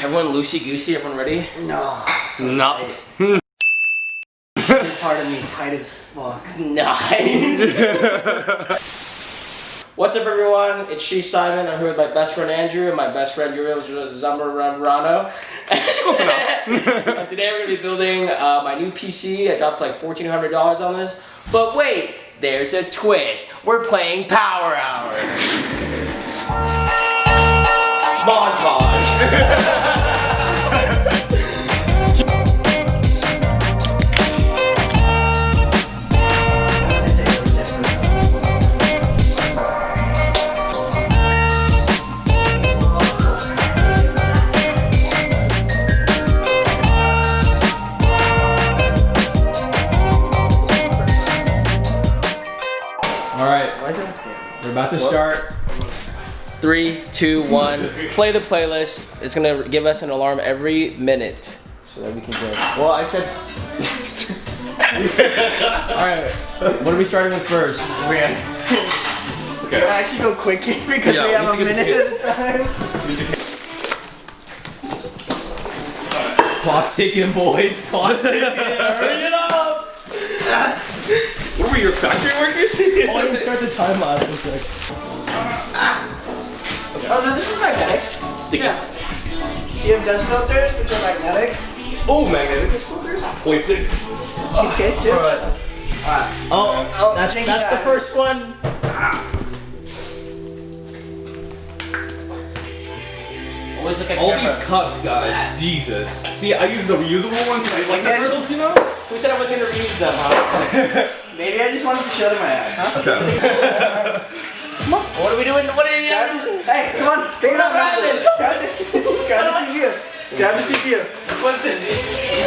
Everyone loosey-goosey? Everyone ready? No. No. Part of me tight as fuck. Nice. What's up, everyone? It's She Simon. I'm here with my best friend Andrew and my best friend Uriel Zamorano. Close enough. Today we're gonna be building my new PC. I dropped like $1,400 on this. But wait, there's a twist. We're playing Power Hour. Montage. We're about to start. 3, 2, 1. Play the playlist. It's gonna give us an alarm every minute so that we can go. Well, I said. Alright, what are we starting with first? Okay. We'll actually go quick here because we have a minute at a time. Clock's ticking, boys. Clock's ticking. Hurry it up! What were your factory workers? Oh, I didn't start the time lapse for a sec. Oh no, this is magnetic. Sticky. Yeah. So you have dust filters, which are magnetic. Oh, magnetic filters? Pointed. Cheap case too. Alright. Oh, that's the first one. Always look at All camera. these cups, guys. Jesus. See, I use the reusable ones. I like the turtles, you know? Who said I was gonna reuse them, huh? Maybe I just wanted to show them my ass, huh? Okay. Come on. What are we doing? What are you doing? Hey, come on. Take it out. Grab the CPU. Grab the CPU. What's this?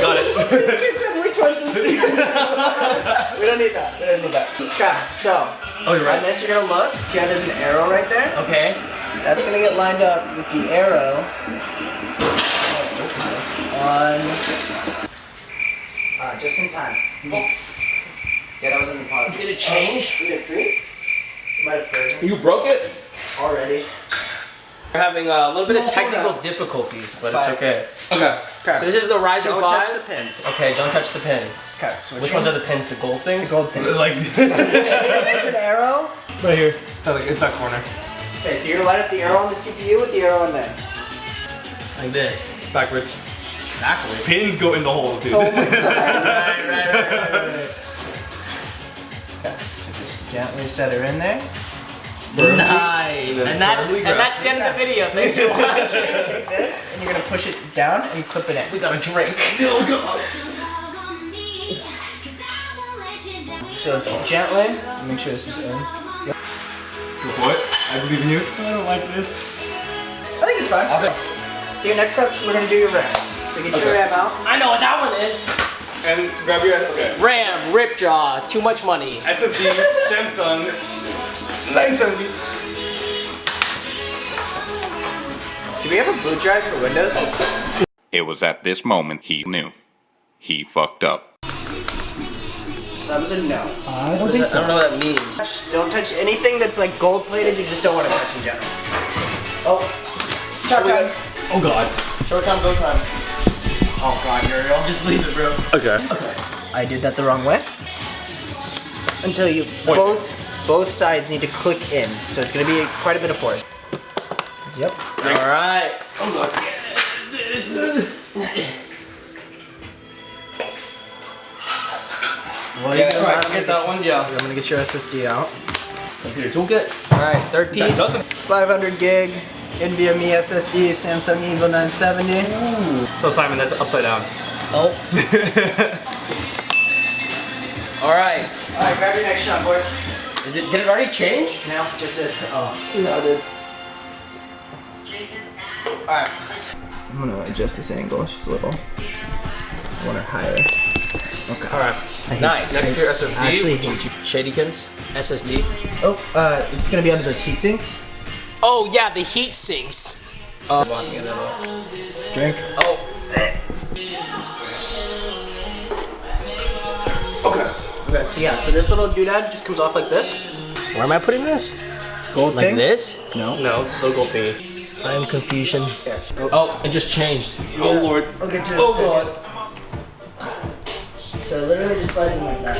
Got it. This kid said which one's the CPU? We don't need that. We don't need that. Okay, so. Oh, you're right. On this, you're gonna look. See how there's an arrow right there? Okay. That's gonna get lined up with the arrow on. Just in time. Yes. Yeah, that was in the pause. Did it change? Did it freeze? It might have frozen. You broke it? Already. We're having a little bit of Small technical down. difficulties, but It's it's okay. Okay. Okay. So this is the Ryzen 5. Don't touch the pins. Okay, don't touch the pins. Okay. So Which ones are the pins? The gold things? the gold pins? It's like There's an arrow. right here. It's that corner. Okay, so you're gonna light up the arrow on the CPU with the arrow on there. Like this. Backwards. Backwards. Pins go in the holes, dude. Oh my god. right. Okay, so just gently set her in there. Nice. And that's the end of the video. Thanks for watching. Take this and you're gonna push it down and clip it in. We got a drink. So gently, make sure this is in. What? I believe in you. I don't like this. I think it's fine. Awesome. So your next steps, we're gonna do your RAM. So get your RAM out. I know what that one is. And grab your RAM, Ripjaw, too much money. SSD, Samsung, 970. Do we have a boot drive for Windows? It was at this moment he knew. He fucked up. Subs and no. I don't think so. I don't know what that means. Don't touch anything that's like gold plated. You just don't want to touch in general. Oh, shot time. Oh god. Show time, go time. Oh god, Uriel. Just leave it, bro. Okay. I did that the wrong way. Until you both sides need to click in. So it's gonna be quite a bit of force. Yep. Alright. I'm not. Well, Yeah, alright, get that one, yeah. I'm gonna get your SSD out. Computer toolkit. Alright, third piece. 500 gig NVMe SSD, Samsung Evo 970. Ooh. So Simon, that's upside down. Oh. Alright. Alright, grab your next shot, boys. Did it already change? No, just did. Oh. No, dude. Alright. I'm gonna adjust this angle just a little. I want her higher. Okay. Alright. Nice. Next to your SSD. I actually hate you. Shadykins, SSD. Oh, it's gonna be under those heat sinks. Oh yeah, the heat sinks. Drink. Oh. Okay. Okay, so yeah, so this little doodad just comes off like this. Where am I putting this? Gold Like thing? this? No. No, the gold thingy. I am confusion. Oh, it just changed. Oh lord. I'll get to it. Oh god. So literally just slide in like that.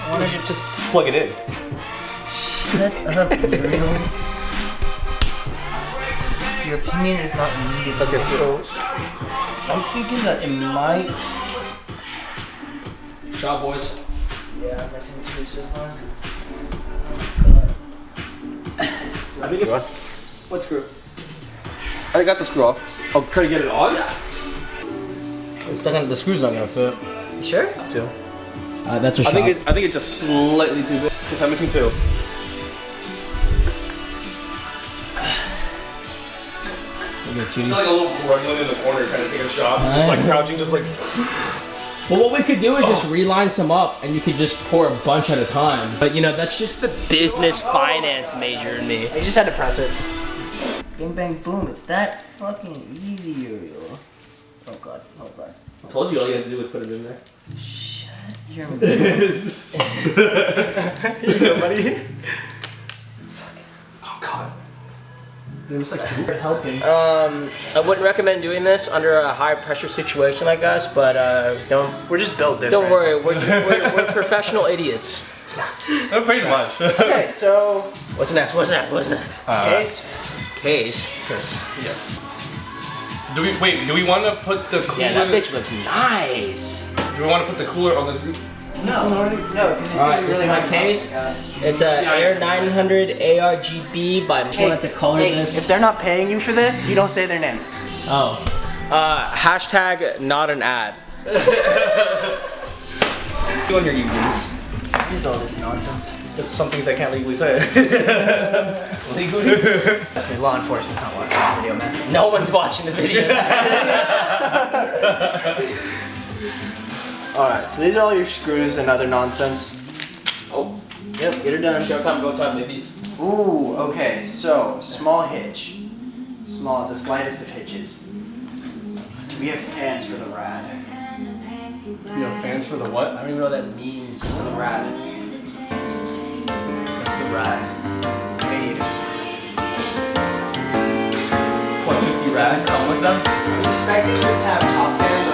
Why don't you just plug it in? Shut up, Uriel. Your opinion is not needed. Okay, so I'm thinking that it might. Shot, boys. Yeah, I'm missing 2 so far. I think it's. What screw? I got the screw off. Oh, try to get it on? It's not gonna, the screw's not gonna fit. You sure? Two. That's a shot. I think it's just slightly too big. Because I'm missing 2. I feel like a little gremlin in the corner trying to take a shot. Just like crouching, just like. Well, what we could do is just reline some up, and you could just pour a bunch at a time. But you know, that's just the business finance major in me. I just had to press it. Bing bang boom, it's that fucking easy, Uriel. Oh god, oh god. I told you all you had to do was put it in there. Shut your mouth. You know, buddy. Oh god. They're just like helping. I wouldn't recommend doing this under a high pressure situation like us, but don't. We're just built different. Don't worry, we're professional idiots. pretty much. Okay, so What's next? What's next? What's next? case. Yes. Do we want to put the cooler? Yeah, that bitch looks nice. Do we want to put the cooler on this? No, because it's All right, really this is my hard. case. It's a Air 900 ARGB, but I just wanted to color this. If they're not paying you for this, you don't say their name. Oh. Hashtag not an ad. On your unions. What is all this nonsense? There's some things I can't legally say. Legally? Trust me, law enforcement's not watching this video, man. No one's watching the video. Alright, so these are all your screws and other nonsense. Oh. Yep, get her done. Showtime, go time, babies. Ooh, okay, so, small hitch. The slightest of hitches. We have fans for the rad. You have fans for the what? I don't even know what that means. For the rad. That's the rad. Radiator. Plus 50 rad come with them. I was expecting this to have top fans,